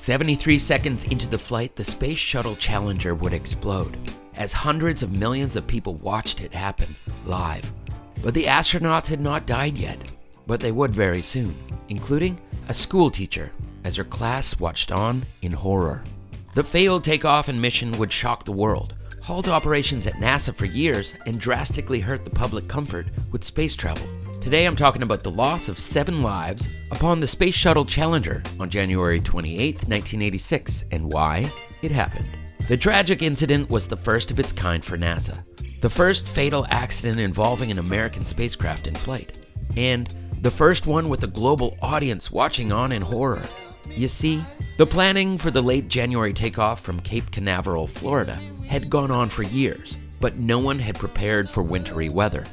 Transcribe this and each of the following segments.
73 seconds into the flight, the Space Shuttle Challenger would explode, as hundreds of millions of people watched it happen live. But the astronauts had not died yet, but they would very soon, including a school teacher, as her class watched on in horror. The failed takeoff and mission would shock the world, halt operations at NASA for years, and drastically hurt the public comfort with space travel. Today I'm talking about the loss of 7 lives upon the Space Shuttle Challenger on January 28, 1986, and why it happened. The tragic incident was the first of its kind for NASA, the first fatal accident involving an American spacecraft in flight, and the first one with a global audience watching on in horror. You see, the planning for the late January takeoff from Cape Canaveral, Florida, had gone on for years, but no one had prepared for wintry weather.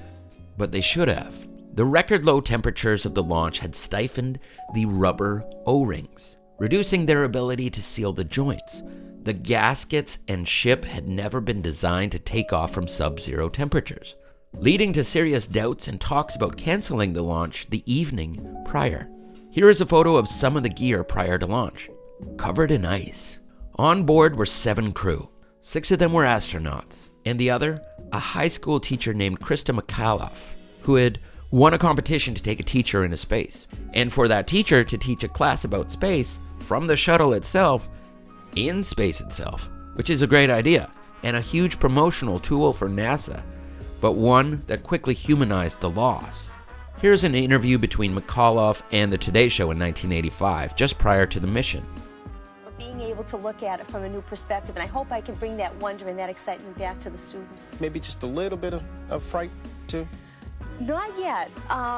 But they should have. The record low temperatures of the launch had stiffened the rubber O-rings, reducing their ability to seal the joints. The gaskets and ship had never been designed to take off from sub-zero temperatures, leading to serious doubts and talks about canceling the launch the evening prior. Here is a photo of some of the gear prior to launch, covered in ice. On board were 7 crew. 6 of them were astronauts, and the other, a high school teacher named Krista McAuliffe, who had won a competition to take a teacher into space, and for that teacher to teach a class about space from the shuttle itself, in space itself, which is a great idea, and a huge promotional tool for NASA, but one that quickly humanized the loss. Here's an interview between McAuliffe and the Today Show in 1985, just prior to the mission. Being able to look at it from a new perspective, and I hope I can bring that wonder and that excitement back to the students. Maybe just a little bit of fright, too? Not yet.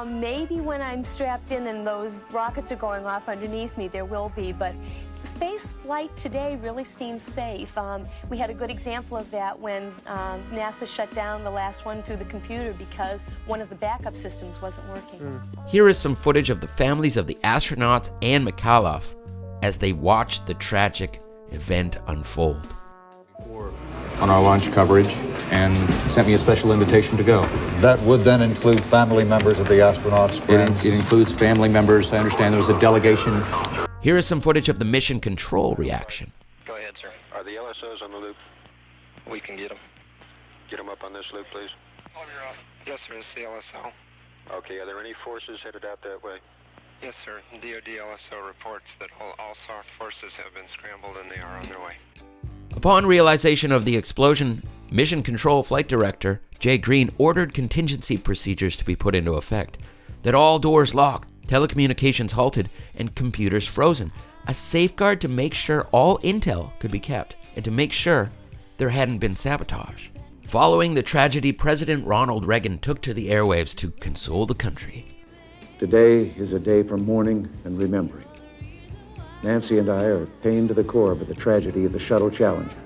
Maybe when I'm strapped in and those rockets are going off underneath me, there will be, but space flight today really seems safe. We had a good example of that when NASA shut down the last one through the computer because one of the backup systems wasn't working. Here is some footage of the families of the astronauts and McAuliffe as they watched the tragic event unfold. On our launch coverage and sent me a special invitation to go. That would then include family members of the astronauts, friends? It includes family members. I understand there was a delegation. Here is some footage of the mission control reaction. Go ahead, sir. Are the LSOs on the loop? We can get them. Get them up on this loop, please. Oh, you're up. Yes, sir, it's the LSO. Okay, are there any forces headed out that way? Yes, sir. DoD LSO reports that all soft forces have been scrambled and they are on their way. Upon realization of the explosion, Mission Control Flight Director Jay Green ordered contingency procedures to be put into effect, that all doors locked, telecommunications halted, and computers frozen, a safeguard to make sure all intel could be kept, and to make sure there hadn't been sabotage. Following the tragedy, President Ronald Reagan took to the airwaves to console the country. Today is a day for mourning and remembering. Nancy and I are pained to the core by the tragedy of the Shuttle Challenger.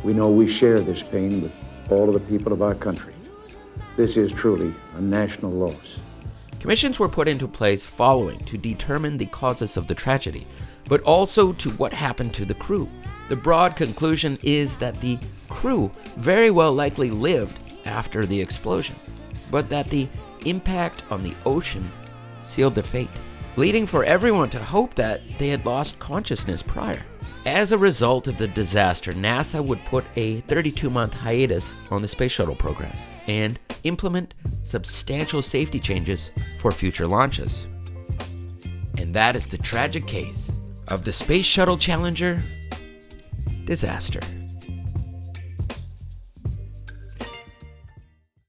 We know we share this pain with all of the people of our country. This is truly a national loss. Commissions were put into place following to determine the causes of the tragedy, but also to what happened to the crew. The broad conclusion is that the crew very well likely lived after the explosion, but that the impact on the ocean sealed their fate, leading for everyone to hope that they had lost consciousness prior. As a result of the disaster, NASA would put a 32-month hiatus on the space shuttle program and implement substantial safety changes for future launches. And that is the tragic case of the Space Shuttle Challenger disaster.